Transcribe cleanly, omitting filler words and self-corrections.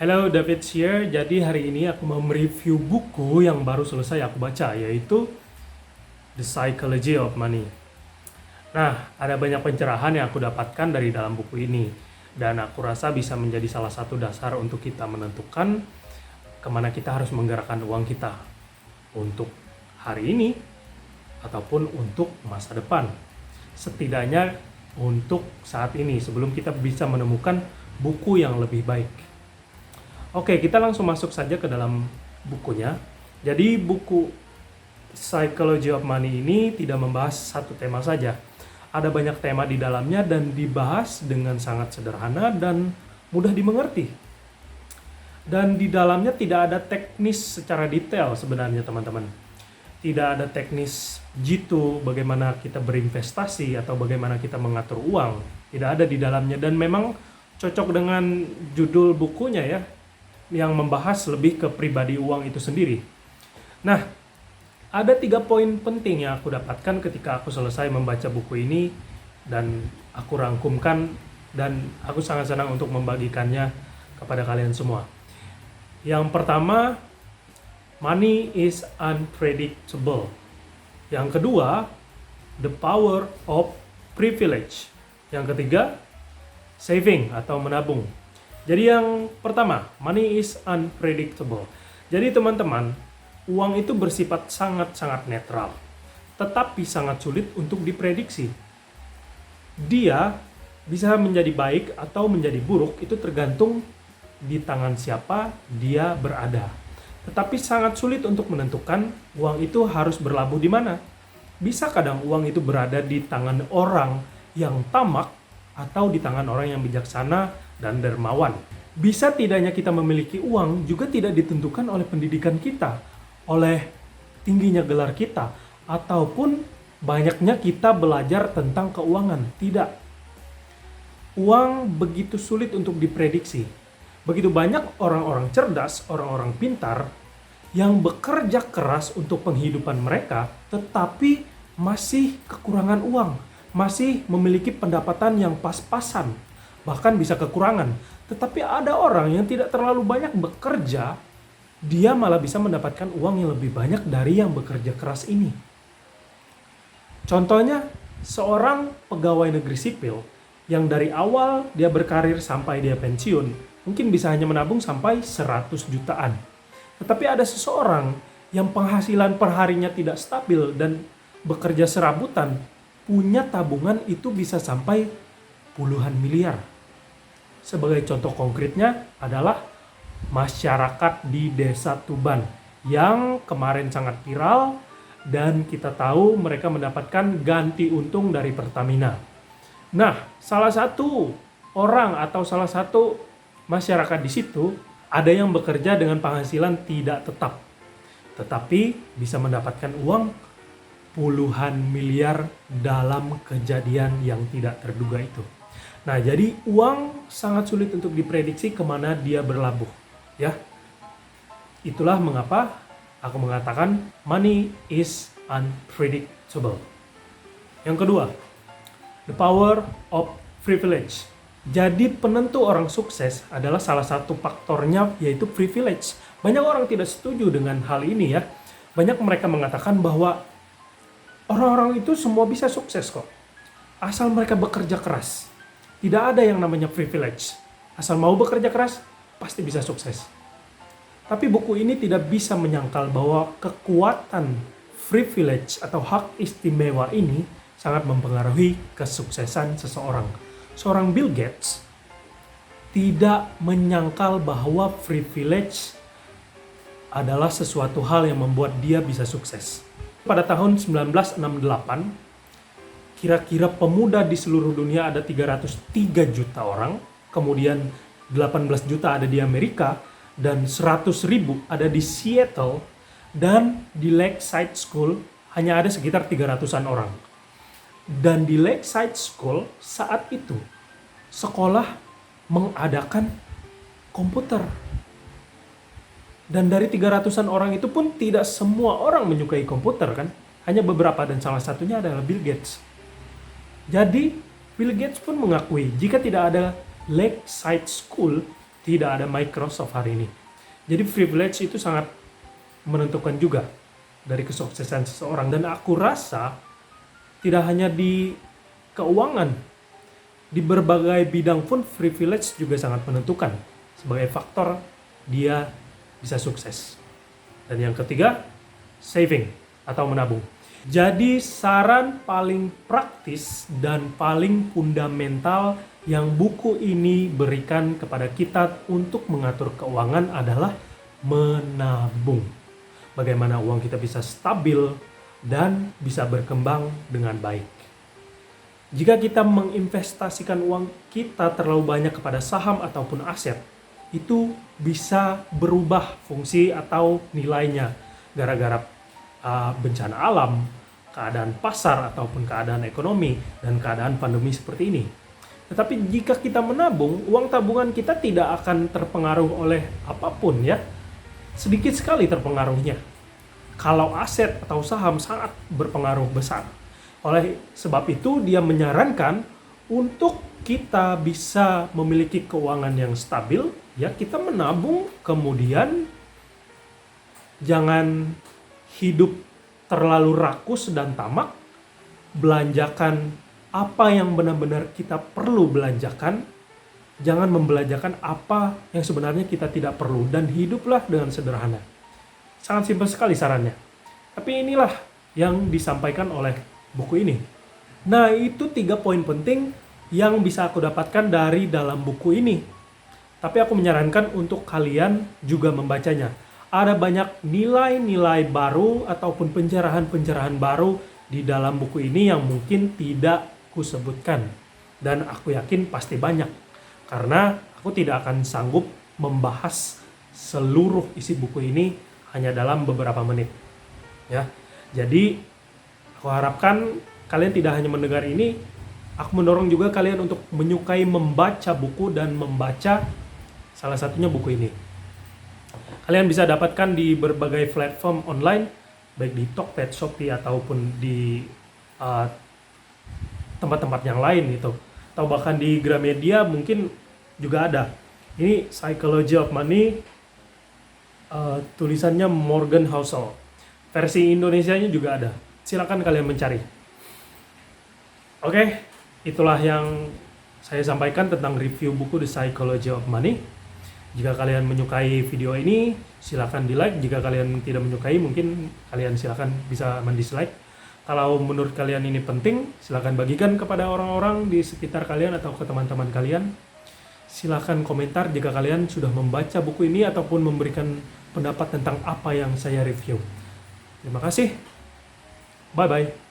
Hello, David here. Jadi hari ini aku mau mereview buku yang baru selesai aku baca, yaitu The Psychology of Money. Nah, ada banyak pencerahan yang aku dapatkan dari dalam buku ini, dan aku rasa bisa menjadi salah satu dasar untuk kita menentukan kemana kita harus menggerakkan uang kita untuk hari ini ataupun untuk masa depan. Setidaknya untuk saat ini, sebelum kita bisa menemukan buku yang lebih baik. Oke, kita langsung masuk saja ke dalam bukunya. Jadi buku Psychology of Money ini tidak membahas satu tema saja. Ada banyak tema di dalamnya dan dibahas dengan sangat sederhana dan mudah dimengerti. Dan di dalamnya tidak ada teknis secara detail sebenarnya teman-teman. Tidak ada teknis jitu bagaimana kita berinvestasi atau bagaimana kita mengatur uang. Tidak ada di dalamnya dan memang cocok dengan judul bukunya ya, yang membahas lebih ke pribadi uang itu sendiri. Nah, ada 3 poin penting yang aku dapatkan ketika aku selesai membaca buku ini dan aku rangkumkan dan aku sangat senang untuk membagikannya kepada kalian semua. Yang pertama, money is unpredictable. Yang kedua, the power of privilege. Yang ketiga, saving atau menabung. Jadi yang pertama, money is unpredictable. Jadi teman-teman, uang itu bersifat sangat-sangat netral, tetapi sangat sulit untuk diprediksi. Dia bisa menjadi baik atau menjadi buruk, itu tergantung di tangan siapa dia berada. Tetapi sangat sulit untuk menentukan uang itu harus berlabuh di mana. Bisa kadang uang itu berada di tangan orang yang tamak atau di tangan orang yang bijaksana dan dermawan. Bisa tidaknya kita memiliki uang juga tidak ditentukan oleh pendidikan kita, oleh tingginya gelar kita, ataupun banyaknya kita belajar tentang keuangan. Tidak. Uang begitu sulit untuk diprediksi. Begitu banyak orang-orang cerdas, orang-orang pintar, yang bekerja keras untuk penghidupan mereka, tetapi masih kekurangan uang, masih memiliki pendapatan yang pas-pasan, bahkan bisa kekurangan. Tetapi ada orang yang tidak terlalu banyak bekerja, dia malah bisa mendapatkan uang yang lebih banyak dari yang bekerja keras ini. Contohnya, seorang pegawai negeri sipil yang dari awal dia berkarir sampai dia pensiun, mungkin bisa hanya menabung sampai 100 jutaan. Tetapi ada seseorang yang penghasilan perharinya tidak stabil dan bekerja serabutan, punya tabungan itu bisa sampai puluhan miliar. Sebagai contoh konkretnya adalah masyarakat di Desa Tuban yang kemarin sangat viral dan kita tahu mereka mendapatkan ganti untung dari Pertamina. Nah, salah satu orang atau salah satu masyarakat di situ ada yang bekerja dengan penghasilan tidak tetap, tetapi bisa mendapatkan uang puluhan miliar dalam kejadian yang tidak terduga itu. Nah, jadi uang sangat sulit untuk diprediksi kemana dia berlabuh, ya. Itulah mengapa aku mengatakan money is unpredictable. Yang kedua, the power of privilege. Jadi penentu orang sukses adalah salah satu faktornya yaitu privilege. Banyak orang tidak setuju dengan hal ini ya. Banyak mereka mengatakan bahwa orang-orang itu semua bisa sukses kok, asal mereka bekerja keras. Tidak ada yang namanya privilege. Asal mau bekerja keras, pasti bisa sukses. Tapi buku ini tidak bisa menyangkal bahwa kekuatan privilege atau hak istimewa ini sangat mempengaruhi kesuksesan seseorang. Seorang Bill Gates tidak menyangkal bahwa privilege adalah sesuatu hal yang membuat dia bisa sukses. Pada tahun 1968, kira-kira pemuda di seluruh dunia ada 303 juta orang, kemudian 18 juta ada di Amerika, dan 100 ribu ada di Seattle, dan di Lakeside School hanya ada sekitar 300-an orang. Dan di Lakeside School saat itu, sekolah mengadakan komputer. Dan dari 300-an orang itu pun tidak semua orang menyukai komputer kan, hanya beberapa dan salah satunya adalah Bill Gates. Jadi Bill Gates pun mengakui jika tidak ada Lakeside School, tidak ada Microsoft hari ini. Jadi privilege itu sangat menentukan juga dari kesuksesan seseorang. Dan aku rasa tidak hanya di keuangan, di berbagai bidang pun privilege juga sangat menentukan sebagai faktor dia bisa sukses. Dan yang ketiga, saving atau menabung. Jadi saran paling praktis dan paling fundamental yang buku ini berikan kepada kita untuk mengatur keuangan adalah menabung. Bagaimana uang kita bisa stabil dan bisa berkembang dengan baik. Jika kita menginvestasikan uang kita terlalu banyak kepada saham ataupun aset, itu bisa berubah fungsi atau nilainya gara-gara bencana alam, keadaan pasar ataupun keadaan ekonomi dan keadaan pandemi seperti ini. Tetapi jika kita menabung, uang tabungan kita tidak akan terpengaruh oleh apapun ya. Sedikit sekali terpengaruhnya. Kalau aset atau saham sangat berpengaruh besar. Oleh sebab itu dia menyarankan untuk kita bisa memiliki keuangan yang stabil, ya kita menabung, kemudian jangan hidup terlalu rakus dan tamak, belanjakan apa yang benar-benar kita perlu belanjakan, jangan membelanjakan apa yang sebenarnya kita tidak perlu, dan hiduplah dengan sederhana. Sangat simpel sekali sarannya. Tapi inilah yang disampaikan oleh buku ini. Nah, itu 3 poin penting yang bisa aku dapatkan dari dalam buku ini. Tapi aku menyarankan untuk kalian juga membacanya. Ada banyak nilai-nilai baru ataupun pencerahan-pencerahan baru di dalam buku ini yang mungkin tidak kusebutkan. Dan aku yakin pasti banyak. Karena aku tidak akan sanggup membahas seluruh isi buku ini hanya dalam beberapa menit. Ya. Jadi aku harapkan kalian tidak hanya mendengar ini, aku mendorong juga kalian untuk menyukai membaca buku dan membaca salah satunya buku ini. Kalian bisa dapatkan di berbagai platform online, baik di Tokped, Shopee, ataupun di tempat-tempat yang lain gitu. Atau bahkan di Gramedia mungkin juga ada. Ini Psychology of Money, tulisannya Morgan Housel. Versi Indonesianya juga ada. Silakan kalian mencari. Oke, itulah yang saya sampaikan tentang review buku The Psychology of Money. Jika kalian menyukai video ini, silakan di like. Jika kalian tidak menyukai, mungkin kalian silakan bisa mendislike. Kalau menurut kalian ini penting, silakan bagikan kepada orang-orang di sekitar kalian atau ke teman-teman kalian. Silakan komentar jika kalian sudah membaca buku ini ataupun memberikan pendapat tentang apa yang saya review. Terima kasih. Bye-bye.